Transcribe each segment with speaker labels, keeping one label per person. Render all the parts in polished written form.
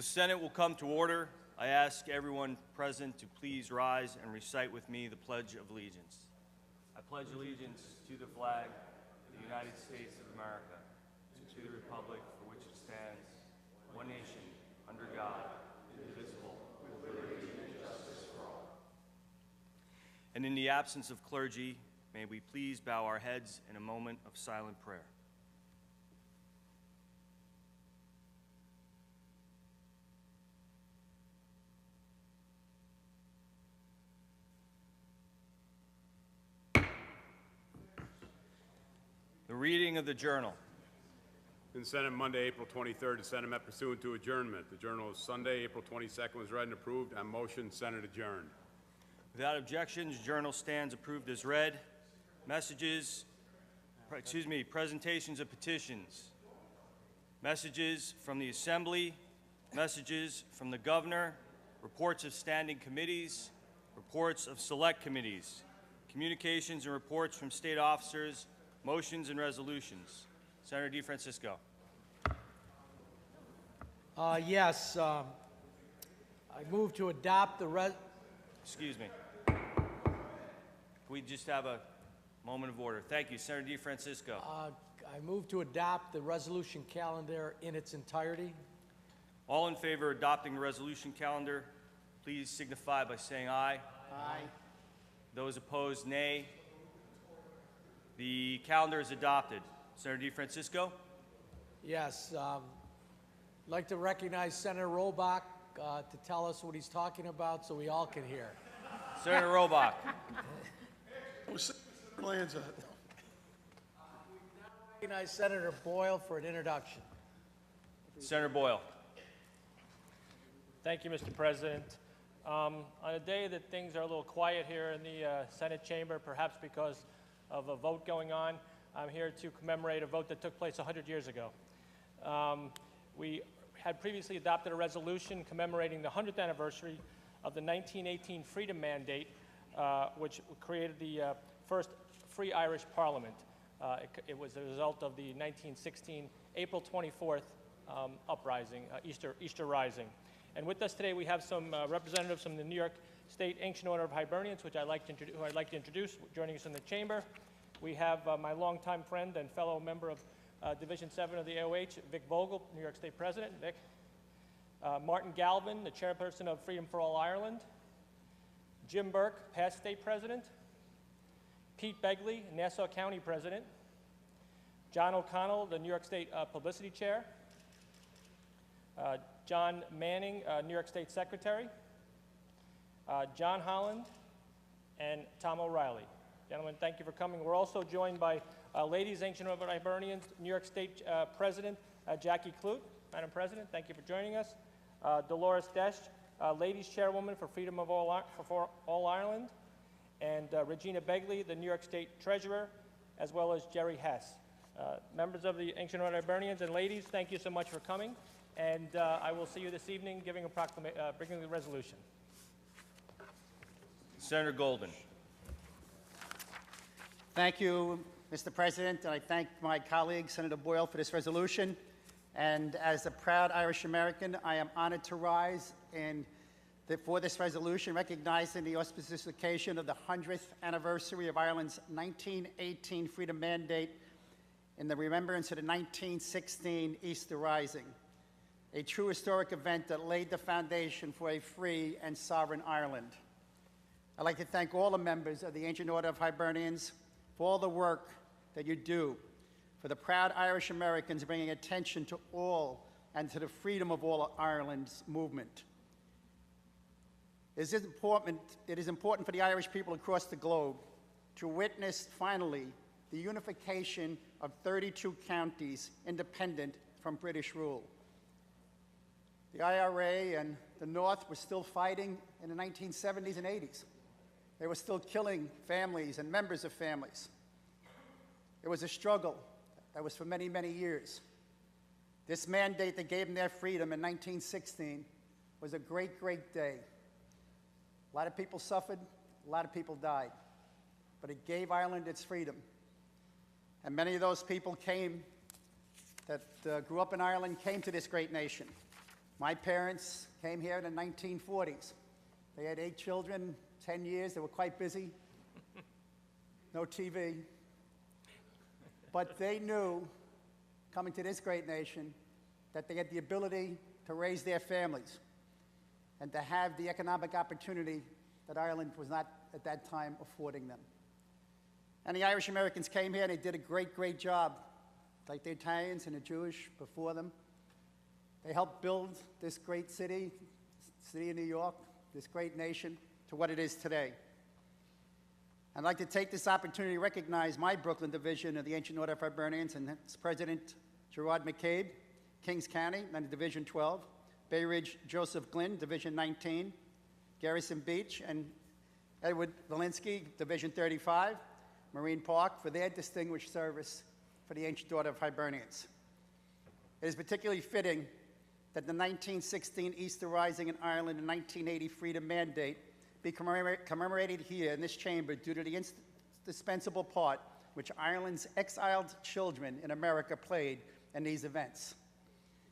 Speaker 1: The Senate will come to order. I ask everyone present to please rise and recite with me the Pledge of Allegiance. I pledge allegiance to the flag of the United States of America, and to the republic for which it stands, one nation, under God, indivisible, with liberty and justice for all. And in the absence of clergy, may we please bow our heads in a moment of silent prayer. The reading of the Journal.
Speaker 2: In Senate Monday, April 23rd, the Senate met pursuant to adjournment. The Journal of Sunday, April 22nd was read and approved. On motion, Senate adjourned.
Speaker 1: Without objections, Journal stands approved as read. Presentations of petitions. Messages from the Assembly, messages from the Governor, reports of standing committees, reports of select committees, communications and reports from state officers, motions and resolutions. Senator DeFrancisco.
Speaker 3: Yes. I move to adopt the
Speaker 1: Excuse me. Can we just have a moment of order? Thank you. Senator DeFrancisco.
Speaker 3: I move to adopt the resolution calendar in its entirety.
Speaker 1: All in favor of adopting the resolution calendar, please signify by saying aye.
Speaker 3: Aye.
Speaker 1: Those opposed, nay. The calendar is adopted. Senator DeFrancisco.
Speaker 3: Yes. I'd like to recognize Senator Robach to tell us what he's talking about so we all can hear.
Speaker 1: Senator Robach.
Speaker 3: Lanza. Recognize Senator Boyle for an introduction.
Speaker 1: Senator Boyle.
Speaker 4: Thank you, Mr. President. On a day that things are a little quiet here in the Senate chamber, perhaps because of a vote going on, I'm here to commemorate a vote that took place 100 years ago. We had previously adopted a resolution commemorating the 100th anniversary of the 1918 Freedom Mandate, which created the first free Irish Parliament. It was a result of the 1916 April 24th uprising, Easter Rising. And with us today we have some representatives from the New York State Ancient Order of Hibernians, who I'd like to introduce, joining us in the chamber. We have my longtime friend and fellow member of Division 7 of the AOH, Vic Vogel, New York State President. Vic. Martin Galvin, the chairperson of Freedom for All Ireland. Jim Burke, past state president. Pete Begley, Nassau County president. John O'Connell, the New York State publicity chair. John Manning, New York State secretary. John Holland, and Tom O'Reilly. Gentlemen, thank you for coming. We're also joined by Ladies Ancient Order of Hibernians, New York State President Jackie Clute. Madam President, thank you for joining us. Dolores Desch, Ladies Chairwoman for Freedom of for All Ireland, and Regina Begley, the New York State Treasurer, as well as Jerry Hess. Members of the Ancient Order of Hibernians and ladies, thank you so much for coming, and I will see you this evening giving bringing the resolution.
Speaker 1: Senator Golden.
Speaker 5: Thank you, Mr. President, and I thank my colleague, Senator Boyle, for this resolution. And as a proud Irish American, I am honored to rise for this resolution, recognizing the auspicious occasion of the 100th anniversary of Ireland's 1918 Freedom Mandate in the remembrance of the 1916 Easter Rising, a true historic event that laid the foundation for a free and sovereign Ireland. I'd like to thank all the members of the Ancient Order of Hibernians for all the work that you do for the proud Irish Americans, bringing attention to all and to the freedom of all Ireland's movement. It is important for the Irish people across the globe to witness, finally, the unification of 32 counties independent from British rule. The IRA and the North were still fighting in the 1970s and 80s. They were still killing families and members of families. It was a struggle that was for many, many years. This mandate that gave them their freedom in 1916 was a great, great day. A lot of people suffered, a lot of people died, but it gave Ireland its freedom. And many of those people that grew up in Ireland came to this great nation. My parents came here in the 1940s. They had 8 children, 10 years. They were quite busy. No TV. But they knew, coming to this great nation, that they had the ability to raise their families and to have the economic opportunity that Ireland was not at that time affording them. And the Irish Americans came here and they did a great, great job, like the Italians and the Jewish before them. They helped build this great city, city of New York, this great nation, to what it is today. I'd like to take this opportunity to recognize my Brooklyn division of the Ancient Order of Hibernians and its President Gerard McCabe, Kings County, and Division 12, Bay Ridge Joseph Glynn, Division 19, Garrison Beach, and Edward Valinsky, Division 35, Marine Park, for their distinguished service for the Ancient Order of Hibernians. It is particularly fitting that the 1916 Easter Rising in Ireland and 1980 Freedom Mandate be commemorated here in this chamber due to the indispensable part which Ireland's exiled children in America played in these events.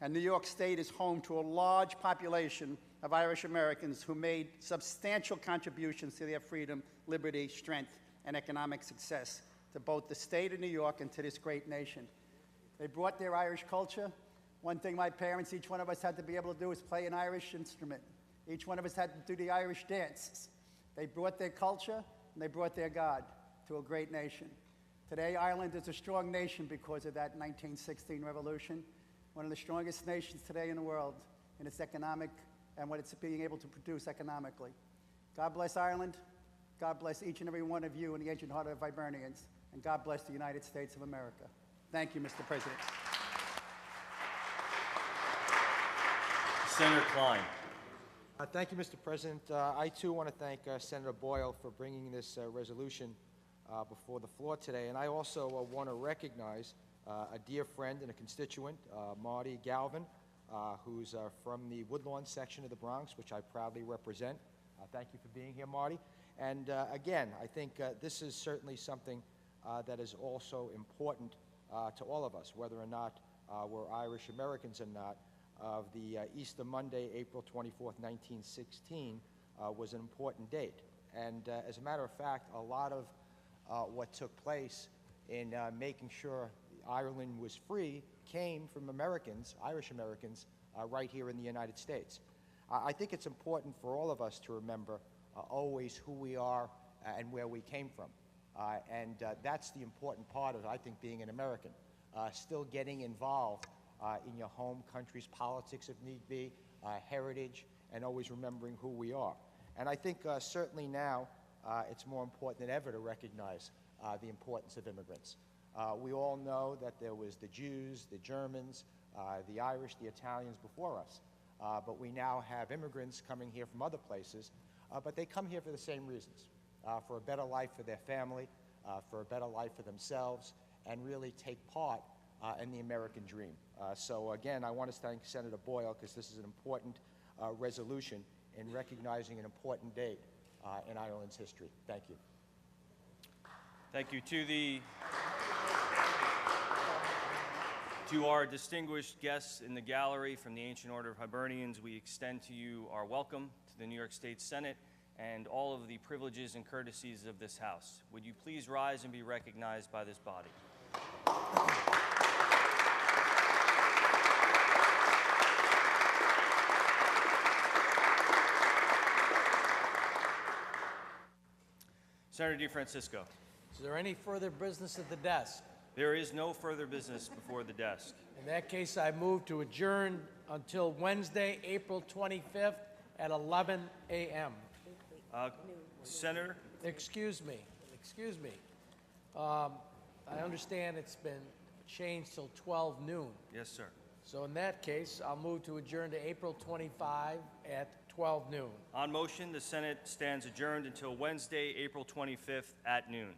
Speaker 5: And New York State is home to a large population of Irish Americans who made substantial contributions to their freedom, liberty, strength, and economic success to both the state of New York and to this great nation. They brought their Irish culture. One thing my parents, each one of us had to be able to do is play an Irish instrument. Each one of us had to do the Irish dances. They brought their culture and they brought their God to a great nation. Today, Ireland is a strong nation because of that 1916 revolution, one of the strongest nations today in the world in its economic and what it's being able to produce economically. God bless Ireland. God bless each and every one of you in the Ancient Order of Hibernians. And God bless the United States of America. Thank you, Mr. President.
Speaker 1: Senator Klein.
Speaker 6: Thank you, Mr. President. I, too, want to thank Senator Boyle for bringing this resolution before the floor today. And I also want to recognize a dear friend and a constituent, Marty Galvin, who's from the Woodlawn section of the Bronx, which I proudly represent. Thank you for being here, Marty. And again, I think this is certainly something that is also important to all of us, whether or not we're Irish Americans or not. Of the Easter Monday, April 24th, 1916, was an important date. And as a matter of fact, a lot of what took place in making sure Ireland was free came from Americans, Irish Americans, right here in the United States. I think it's important for all of us to remember always who we are and where we came from. And that's the important part of, I think, being an American. Still getting involved in your home country's politics if need be, heritage, and always remembering who we are. And I think certainly now it's more important than ever to recognize the importance of immigrants. We all know that there was the Jews, the Germans, the Irish, the Italians before us. But we now have immigrants coming here from other places, but they come here for the same reasons, for a better life for their family, for a better life for themselves, and really take part in the American dream. So again, I want to thank Senator Boyle because this is an important resolution in recognizing an important date in Ireland's history. Thank you.
Speaker 1: Thank you. To our distinguished guests in the gallery from the Ancient Order of Hibernians, we extend to you our welcome to the New York State Senate and all of the privileges and courtesies of this House. Would you please rise and be recognized by this body? Senator DeFrancisco.
Speaker 3: Is there any further business at the desk?
Speaker 1: There is no further business before the desk.
Speaker 3: In that case, I move to adjourn until Wednesday, April 25th at 11 a.m.
Speaker 1: Senator?
Speaker 3: Excuse me. I understand it's been changed till 12 noon.
Speaker 1: Yes, sir.
Speaker 3: So in that case, I'll move to adjourn to April 25 at 12 noon.
Speaker 1: On motion, the Senate stands adjourned until Wednesday, April 25th at noon.